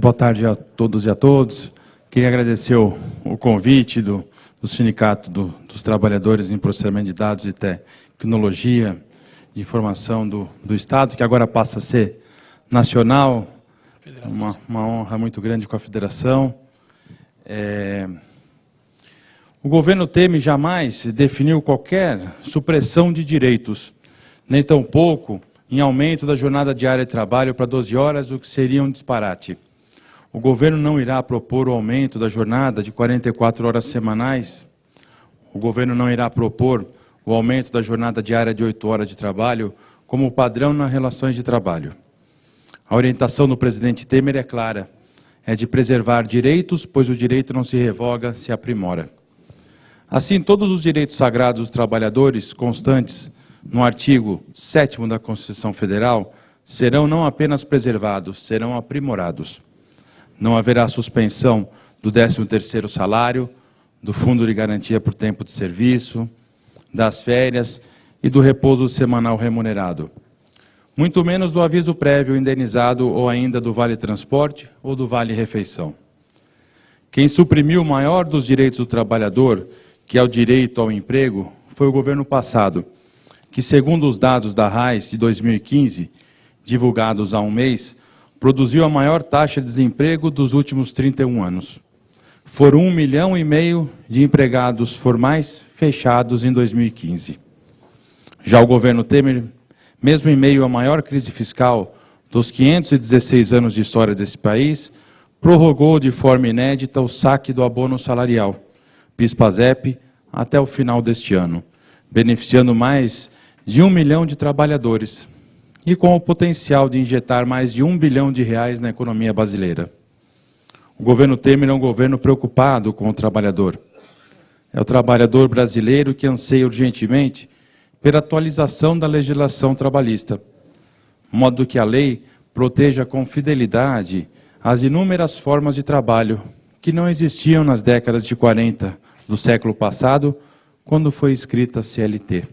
Boa tarde a todos e a todos. Queria agradecer o convite do Sindicato dos Trabalhadores em Processamento de Dados e Tecnologia de Informação do Estado, que agora passa a ser nacional. Uma honra muito grande com a Federação. O governo Temer jamais definiu qualquer supressão de direitos, nem tampouco em aumento da jornada diária de trabalho para 12 horas, o que seria um disparate. O governo não irá propor o aumento da jornada de 44 horas semanais. O governo não irá propor o aumento da jornada diária de 8 horas de trabalho como padrão nas relações de trabalho. A orientação do presidente Temer é clara, é de preservar direitos, pois o direito não se revoga, se aprimora. Assim, todos os direitos sagrados dos trabalhadores, constantes no artigo 7º da Constituição Federal, serão não apenas preservados, serão aprimorados. Não haverá suspensão do 13º salário, do Fundo de Garantia por Tempo de Serviço, das férias e do repouso semanal remunerado. Muito menos do aviso prévio indenizado ou ainda do Vale Transporte ou do Vale Refeição. Quem suprimiu o maior dos direitos do trabalhador, que é o direito ao emprego, foi o governo passado, que, segundo os dados da RAIS de 2015, divulgados há um mês, produziu a maior taxa de desemprego dos últimos 31 anos. Foram 1,5 milhão de empregados formais fechados em 2015. Já o governo Temer, mesmo em meio à maior crise fiscal dos 516 anos de história desse país, prorrogou de forma inédita o saque do abono salarial, PIS/PASEP, até o final deste ano, beneficiando mais de 1 milhão de trabalhadores e com o potencial de injetar mais de R$1 bilhão na economia brasileira. O governo Temer é um governo preocupado com o trabalhador. É o trabalhador brasileiro que anseia urgentemente pela atualização da legislação trabalhista, de modo que a lei proteja com fidelidade as inúmeras formas de trabalho que não existiam nas décadas de 40 do século passado, quando foi escrita a CLT.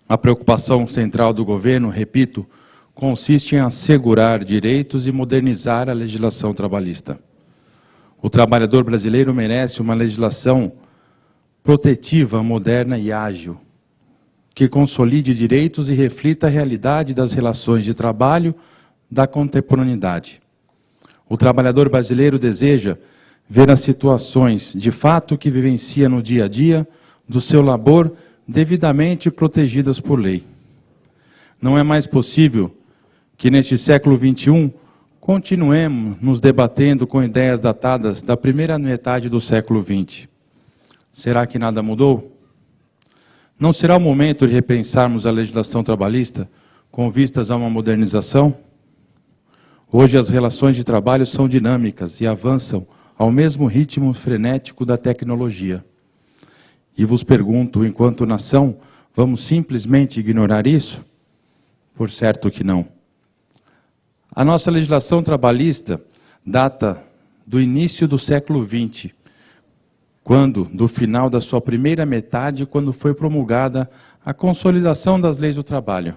A preocupação central do governo, repito, consiste em assegurar direitos e modernizar a legislação trabalhista. O trabalhador brasileiro merece uma legislação protetiva, moderna e ágil, que consolide direitos e reflita a realidade das relações de trabalho da contemporaneidade. O trabalhador brasileiro deseja ver as situações de fato que vivencia no dia a dia do seu labor devidamente protegidas por lei. Não é mais possível que neste século XXI continuemos nos debatendo com ideias datadas da primeira metade do século XX. Será que nada mudou? Não será o momento de repensarmos a legislação trabalhista com vistas a uma modernização? Hoje as relações de trabalho são dinâmicas e avançam ao mesmo ritmo frenético da tecnologia. E vos pergunto, enquanto nação, vamos simplesmente ignorar isso? Por certo que não. A nossa legislação trabalhista data do início do século XX, do final da sua primeira metade, quando foi promulgada a consolidação das leis do trabalho.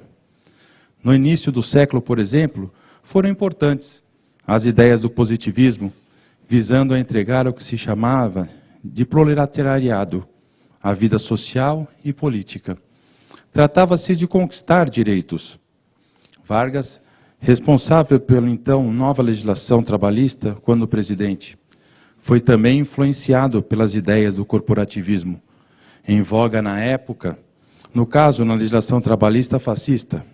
No início do século, por exemplo, foram importantes as ideias do positivismo, visando a entregar o que se chamava de proletariado, a vida social e política. Tratava-se de conquistar direitos. Vargas, responsável pela então nova legislação trabalhista, quando presidente, foi também influenciado pelas ideias do corporativismo, em voga na época, no caso, na legislação trabalhista fascista.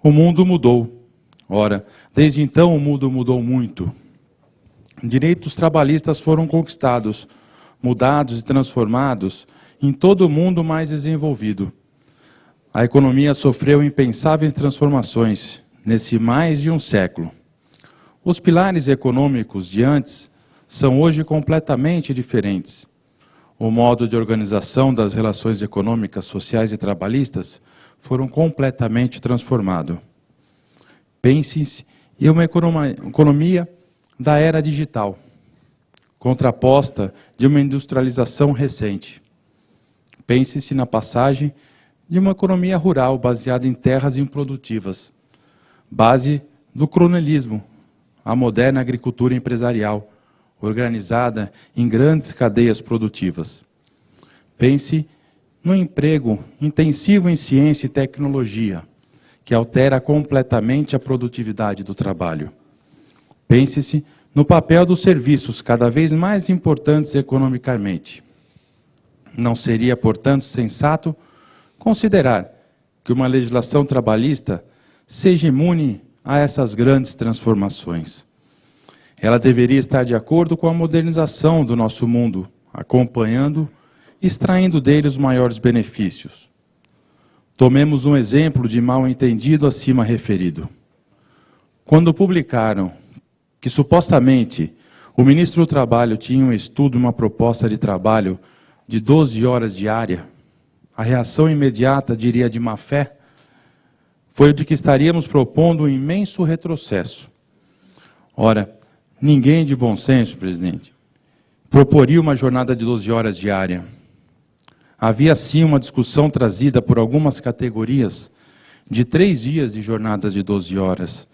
O mundo mudou. Ora, desde então o mundo mudou muito. Direitos trabalhistas foram conquistados, mudados e transformados em todo o mundo mais desenvolvido. A economia sofreu impensáveis transformações nesse mais de um século. Os pilares econômicos de antes são hoje completamente diferentes. O modo de organização das relações econômicas, sociais e trabalhistas foram completamente transformados. Pense-se em uma economia da era digital, contraposta de uma industrialização recente. Pense-se na passagem de uma economia rural baseada em terras improdutivas, base do coronelismo, a moderna agricultura empresarial, organizada em grandes cadeias produtivas. Pense no emprego intensivo em ciência e tecnologia, que altera completamente a produtividade do trabalho. Pense-se no papel dos serviços, cada vez mais importantes economicamente. Não seria, portanto, sensato considerar que uma legislação trabalhista seja imune a essas grandes transformações. Ela deveria estar de acordo com a modernização do nosso mundo, acompanhando e extraindo dele os maiores benefícios. Tomemos um exemplo de mal-entendido acima referido. Quando publicaram que, supostamente, o ministro do Trabalho tinha um estudo, uma proposta de trabalho de 12 horas diária, a reação imediata, diria de má fé, foi o de que estaríamos propondo um imenso retrocesso. Ora, ninguém de bom senso, presidente, proporia uma jornada de 12 horas diária. Havia, sim, uma discussão trazida por algumas categorias de 3 dias de jornadas de 12 horas,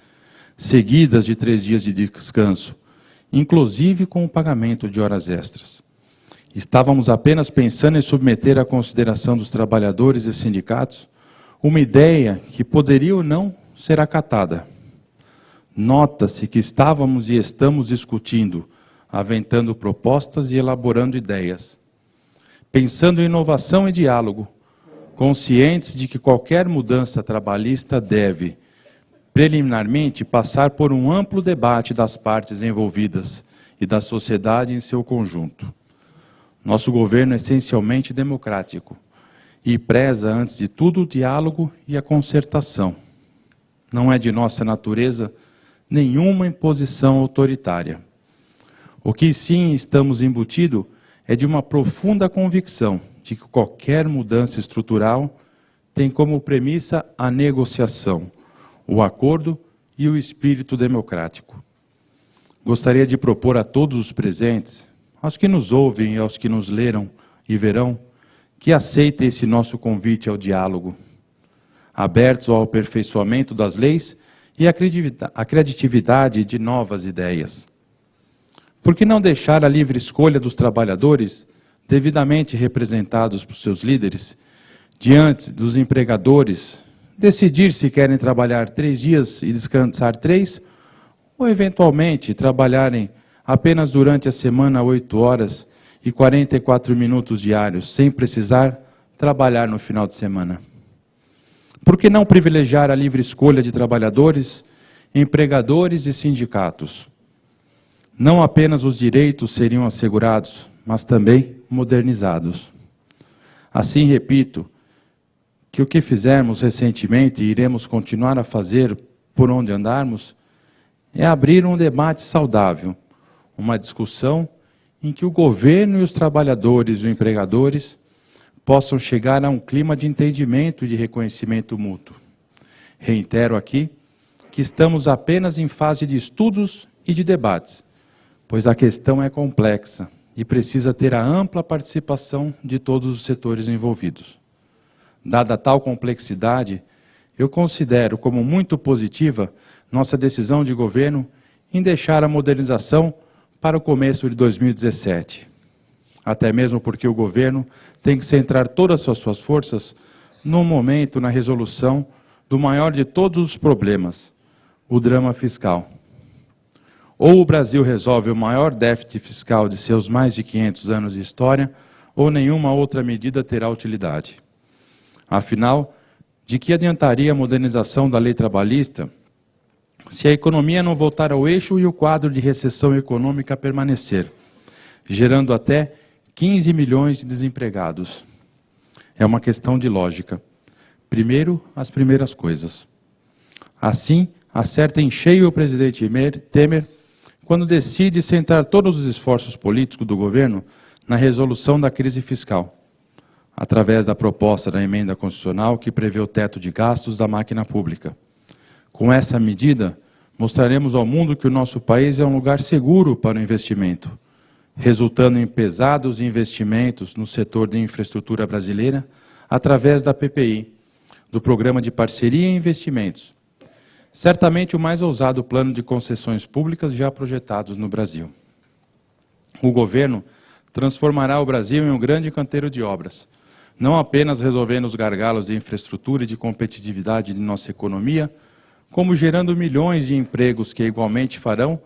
seguidas de 3 dias de descanso, inclusive com o pagamento de horas extras. Estávamos apenas pensando em submeter à consideração dos trabalhadores e sindicatos uma ideia que poderia ou não ser acatada. Nota-se que estávamos e estamos discutindo, aventando propostas e elaborando ideias, pensando em inovação e diálogo, conscientes de que qualquer mudança trabalhista deve, preliminarmente, passar por um amplo debate das partes envolvidas e da sociedade em seu conjunto. Nosso governo é essencialmente democrático e preza, antes de tudo, o diálogo e a concertação. Não é de nossa natureza nenhuma imposição autoritária. O que sim estamos embutidos é de uma profunda convicção de que qualquer mudança estrutural tem como premissa a negociação, o acordo e o espírito democrático. Gostaria de propor a todos os presentes, aos que nos ouvem e aos que nos leram e verão, que aceitem esse nosso convite ao diálogo, abertos ao aperfeiçoamento das leis e à criatividade de novas ideias. Por que não deixar a livre escolha dos trabalhadores, devidamente representados por seus líderes, diante dos empregadores, decidir se querem trabalhar 3 dias e descansar 3, ou eventualmente trabalharem apenas durante a semana 8 horas e 44 minutos diários, sem precisar trabalhar no final de semana? Por que não privilegiar a livre escolha de trabalhadores, empregadores e sindicatos? Não apenas os direitos seriam assegurados, mas também modernizados. Assim, repito, que o que fizermos recentemente e iremos continuar a fazer por onde andarmos é abrir um debate saudável, uma discussão em que o governo e os trabalhadores e os empregadores possam chegar a um clima de entendimento e de reconhecimento mútuo. Reitero aqui que estamos apenas em fase de estudos e de debates, pois a questão é complexa e precisa ter a ampla participação de todos os setores envolvidos. Dada tal complexidade, eu considero como muito positiva nossa decisão de governo em deixar a modernização para o começo de 2017. Até mesmo porque o governo tem que centrar todas as suas forças no momento na resolução do maior de todos os problemas, o drama fiscal. Ou o Brasil resolve o maior déficit fiscal de seus mais de 500 anos de história, ou nenhuma outra medida terá utilidade. Afinal, de que adiantaria a modernização da lei trabalhista se a economia não voltar ao eixo e o quadro de recessão econômica permanecer, gerando até 15 milhões de desempregados? É uma questão de lógica. Primeiro, as primeiras coisas. Assim, acerta em cheio o presidente Temer quando decide centrar todos os esforços políticos do governo na resolução da crise fiscal, através da proposta da emenda constitucional que prevê o teto de gastos da máquina pública. Com essa medida, mostraremos ao mundo que o nosso país é um lugar seguro para o investimento, resultando em pesados investimentos no setor de infraestrutura brasileira, através da PPI, do Programa de Parceria e Investimentos, certamente o mais ousado plano de concessões públicas já projetados no Brasil. O governo transformará o Brasil em um grande canteiro de obras, não apenas resolvendo os gargalos de infraestrutura e de competitividade de nossa economia, como gerando milhões de empregos que igualmente farão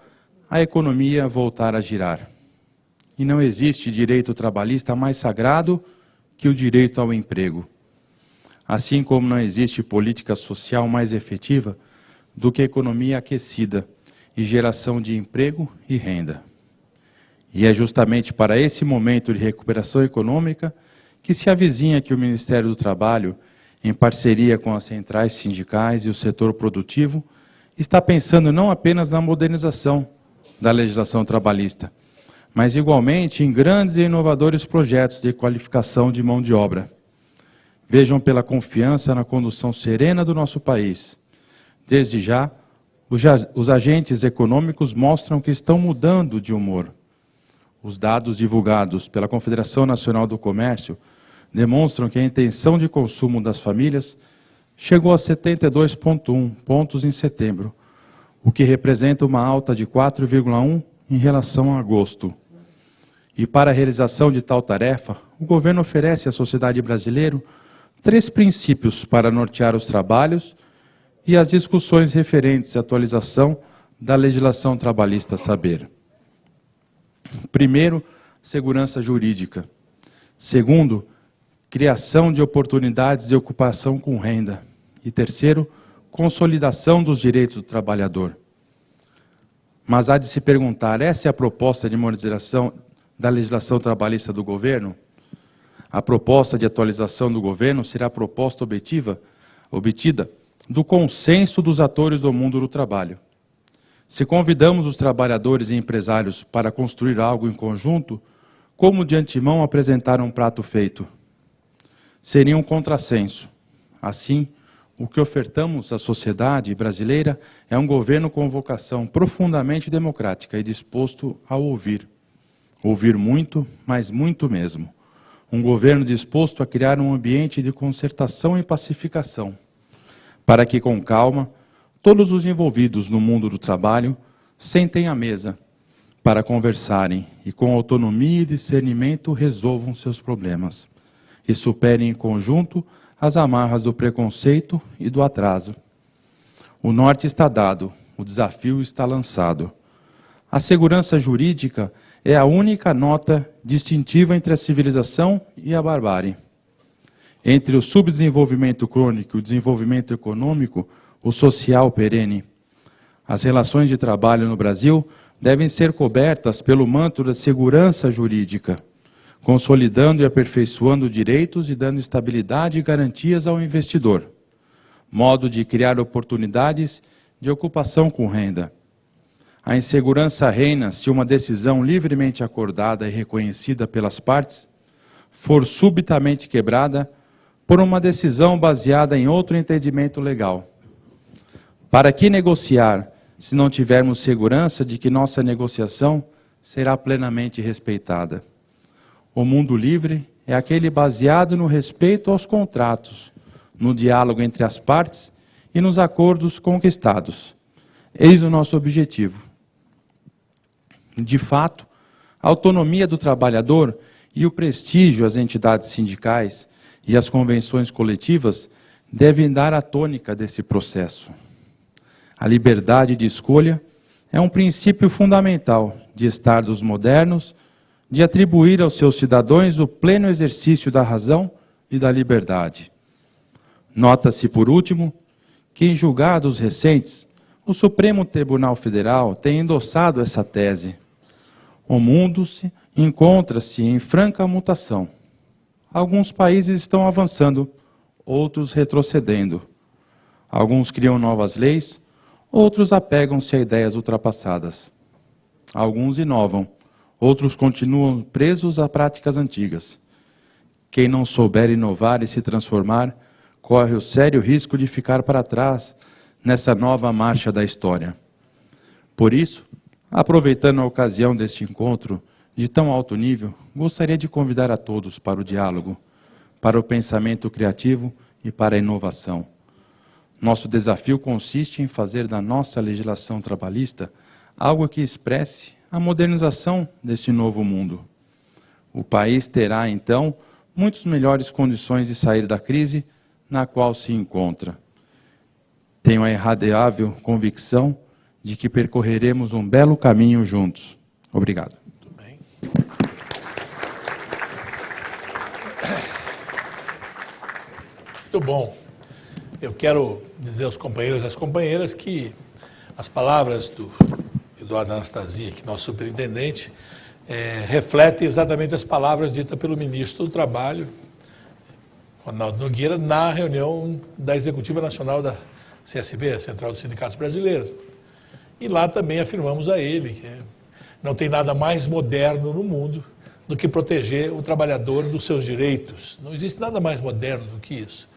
a economia voltar a girar. E não existe direito trabalhista mais sagrado que o direito ao emprego. Assim como não existe política social mais efetiva do que a economia aquecida e geração de emprego e renda. E é justamente para esse momento de recuperação econômica que se avizinha que o Ministério do Trabalho, em parceria com as centrais sindicais e o setor produtivo, está pensando não apenas na modernização da legislação trabalhista, mas igualmente em grandes e inovadores projetos de qualificação de mão de obra. Vejam pela confiança na condução serena do nosso país. Desde já, os agentes econômicos mostram que estão mudando de humor. Os dados divulgados pela Confederação Nacional do Comércio demonstram que a intenção de consumo das famílias chegou a 72,1 pontos em setembro, o que representa uma alta de 4,1 em relação a agosto. E para a realização de tal tarefa, o governo oferece à sociedade brasileira 3 princípios para nortear os trabalhos e as discussões referentes à atualização da legislação trabalhista saber. Primeiro, segurança jurídica. Segundo, criação de oportunidades de ocupação com renda. E terceiro, consolidação dos direitos do trabalhador. Mas há de se perguntar, essa é a proposta de modernização da legislação trabalhista do governo? A proposta de atualização do governo será a proposta obtida do consenso dos atores do mundo do trabalho. Se convidamos os trabalhadores e empresários para construir algo em conjunto, como de antemão apresentar um prato feito? Seria um contrassenso. Assim, o que ofertamos à sociedade brasileira é um governo com vocação profundamente democrática e disposto a ouvir. Ouvir muito, mas muito mesmo. Um governo disposto a criar um ambiente de concertação e pacificação, para que, com calma, todos os envolvidos no mundo do trabalho sentem à mesa para conversarem e, com autonomia e discernimento, resolvam seus problemas e superem em conjunto as amarras do preconceito e do atraso. O norte está dado, o desafio está lançado. A segurança jurídica é a única nota distintiva entre a civilização e a barbárie. Entre o subdesenvolvimento crônico e o desenvolvimento econômico, o social perene. As relações de trabalho no Brasil devem ser cobertas pelo manto da segurança jurídica, consolidando e aperfeiçoando direitos e dando estabilidade e garantias ao investidor, modo de criar oportunidades de ocupação com renda. A insegurança reina se uma decisão livremente acordada e reconhecida pelas partes for subitamente quebrada por uma decisão baseada em outro entendimento legal. Para que negociar se não tivermos segurança de que nossa negociação será plenamente respeitada? O mundo livre é aquele baseado no respeito aos contratos, no diálogo entre as partes e nos acordos conquistados. Eis o nosso objetivo. De fato, a autonomia do trabalhador e o prestígio às entidades sindicais e às convenções coletivas devem dar a tônica desse processo. A liberdade de escolha é um princípio fundamental de estados modernos, de atribuir aos seus cidadãos o pleno exercício da razão e da liberdade. Nota-se, por último, que em julgados recentes, o Supremo Tribunal Federal tem endossado essa tese. O mundo encontra-se em franca mutação. Alguns países estão avançando, outros retrocedendo. Alguns criam novas leis, outros apegam-se a ideias ultrapassadas. Alguns inovam, outros continuam presos a práticas antigas. Quem não souber inovar e se transformar, corre o sério risco de ficar para trás nessa nova marcha da história. Por isso, aproveitando a ocasião deste encontro de tão alto nível, gostaria de convidar a todos para o diálogo, para o pensamento criativo e para a inovação. Nosso desafio consiste em fazer da nossa legislação trabalhista algo que expresse a modernização deste novo mundo. O país terá, então, muitas melhores condições de sair da crise na qual se encontra. Tenho a irradiável convicção de que percorreremos um belo caminho juntos. Obrigado. Muito bem. Muito bom. Eu quero dizer aos companheiros e às companheiras que as palavras do Eduardo Anastasia, que é nosso superintendente, refletem exatamente as palavras ditas pelo ministro do Trabalho, Ronaldo Nogueira, na reunião da Executiva Nacional da CSB, a Central dos Sindicatos Brasileiros. E lá também afirmamos a ele que não tem nada mais moderno no mundo do que proteger o trabalhador dos seus direitos. Não existe nada mais moderno do que isso.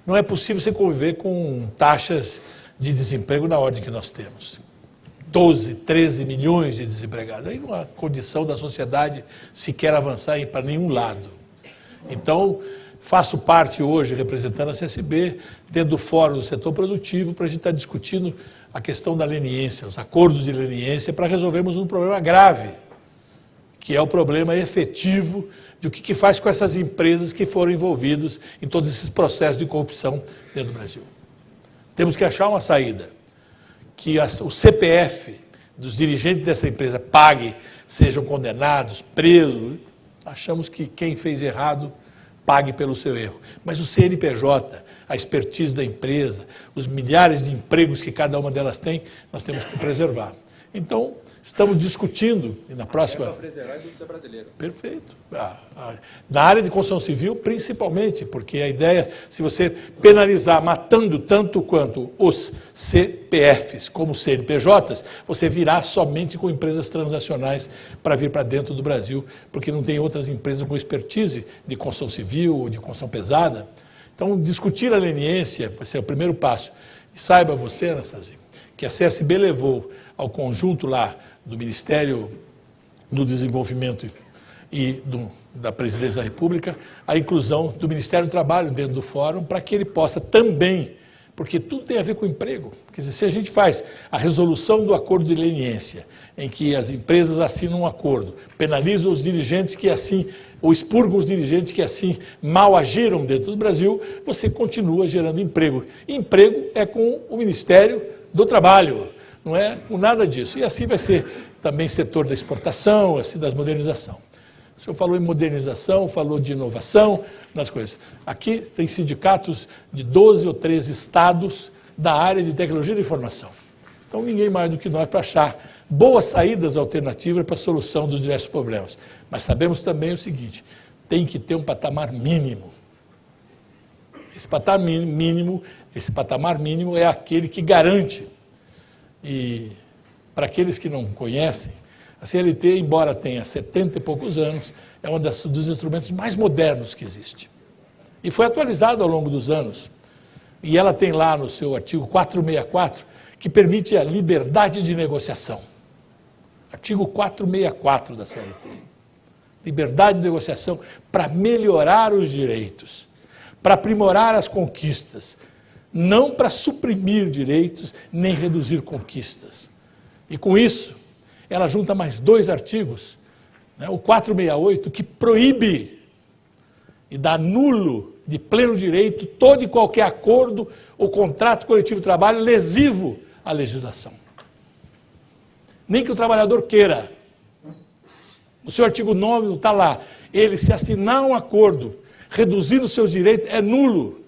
Não é possível você conviver com taxas de desemprego na ordem que nós temos. 12, 13 milhões de desempregados. Aí não há condição da sociedade sequer avançar para nenhum lado. Então, faço parte hoje, representando a CSB, dentro do Fórum do Setor Produtivo, para a gente estar discutindo a questão da leniência, os acordos de leniência, para resolvermos um problema grave, que é o problema efetivo de o que faz com essas empresas que foram envolvidas em todos esses processos de corrupção dentro do Brasil. Temos que achar uma saída, que o CPF dos dirigentes dessa empresa pague, sejam condenados, presos. Achamos que quem fez errado pague pelo seu erro. Mas o CNPJ, a expertise da empresa, os milhares de empregos que cada uma delas tem, nós temos que preservar. Então, estamos discutindo, e na próxima... para preservar a indústria brasileira. Perfeito. Na área de construção civil, principalmente, porque a ideia, se você penalizar matando tanto quanto os CPFs como os CNPJs, você virá somente com empresas transacionais para vir para dentro do Brasil, porque não tem outras empresas com expertise de construção civil ou de construção pesada. Então, discutir a leniência vai ser o primeiro passo. E saiba você, Anastasia, que a CSB levou ao conjunto lá do Ministério do Desenvolvimento e da Presidência da República, a inclusão do Ministério do Trabalho dentro do fórum, para que ele possa também, porque tudo tem a ver com emprego. Quer dizer, se a gente faz a resolução do acordo de leniência, em que as empresas assinam um acordo, penalizam os dirigentes que assim, ou expurgam os dirigentes que assim mal agiram dentro do Brasil, você continua gerando emprego. E emprego é com o Ministério do Trabalho, não é com nada disso. E assim vai ser também setor da exportação, assim da modernização. O senhor falou em modernização, falou de inovação, nas coisas. Aqui tem sindicatos de 12 ou 13 estados da área de tecnologia da informação. Então, ninguém mais do que nós para achar boas saídas alternativas para a solução dos diversos problemas. Mas sabemos também o seguinte, tem que ter um patamar mínimo. Esse patamar mínimo é aquele que garante. E para aqueles que não conhecem, a CLT, embora tenha 70 e poucos anos, é um dos instrumentos mais modernos que existe. E foi atualizado ao longo dos anos. E ela tem lá no seu artigo 464, que permite a liberdade de negociação. Artigo 464 da CLT. Liberdade de negociação para melhorar os direitos, para aprimorar as conquistas, não para suprimir direitos, nem reduzir conquistas. E com isso, ela junta mais 2 artigos, né, o 468, que proíbe e dá nulo de pleno direito todo e qualquer acordo ou contrato coletivo de trabalho lesivo à legislação. Nem que o trabalhador queira. No seu artigo 9 está lá, ele se assinar um acordo reduzindo seus direitos é nulo.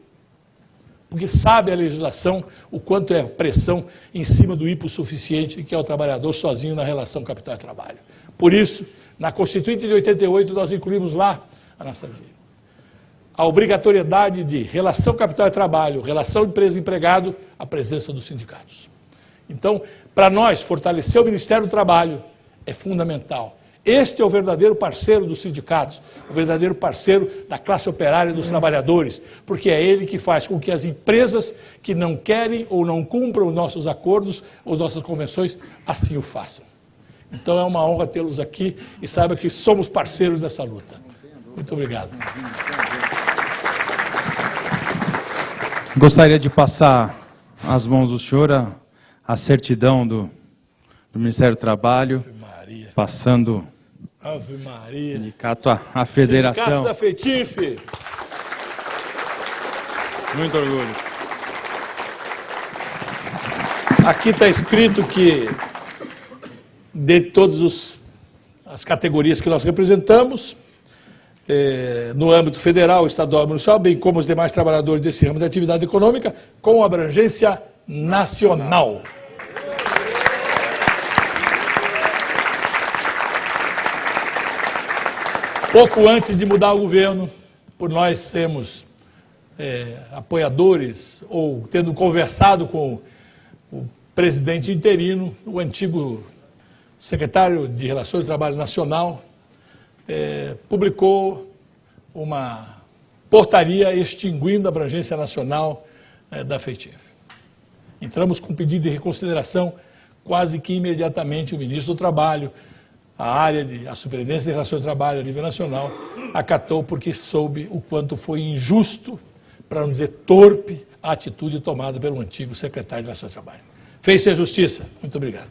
Porque sabe a legislação o quanto é pressão em cima do hipossuficiente, que é o trabalhador sozinho na relação capital-trabalho. Por isso, na Constituinte de 88, nós incluímos lá, Anastasia, a obrigatoriedade de relação capital-trabalho, relação empresa-empregado, a presença dos sindicatos. Então, para nós, fortalecer o Ministério do Trabalho é fundamental. Este é o verdadeiro parceiro dos sindicatos, o verdadeiro parceiro da classe operária e dos trabalhadores, porque é ele que faz com que as empresas que não querem ou não cumpram os nossos acordos ou as nossas convenções, assim o façam. Então é uma honra tê-los aqui e saiba que somos parceiros dessa luta. Muito obrigado. Gostaria de passar às mãos do senhor a certidão do Ministério do Trabalho, Ave Maria. passando Ave Maria. sindicato à federação. Sindicato da FETIF. Muito orgulho. Aqui está escrito que de todas as categorias que nós representamos, no âmbito federal, estadual e municipal, bem como os demais trabalhadores desse ramo de atividade econômica, com abrangência nacional. Pouco antes de mudar o governo, por nós sermos apoiadores ou tendo conversado com o presidente interino, o antigo secretário de Relações do Trabalho Nacional, publicou uma portaria extinguindo a abrangência nacional da FETIF. Entramos com pedido de reconsideração quase que imediatamente. O ministro do Trabalho, a Superintendência de Relações do Trabalho a nível nacional, acatou porque soube o quanto foi injusto, para não dizer torpe, a atitude tomada pelo antigo secretário de Relações do Trabalho. Fez-se a justiça. Muito obrigado.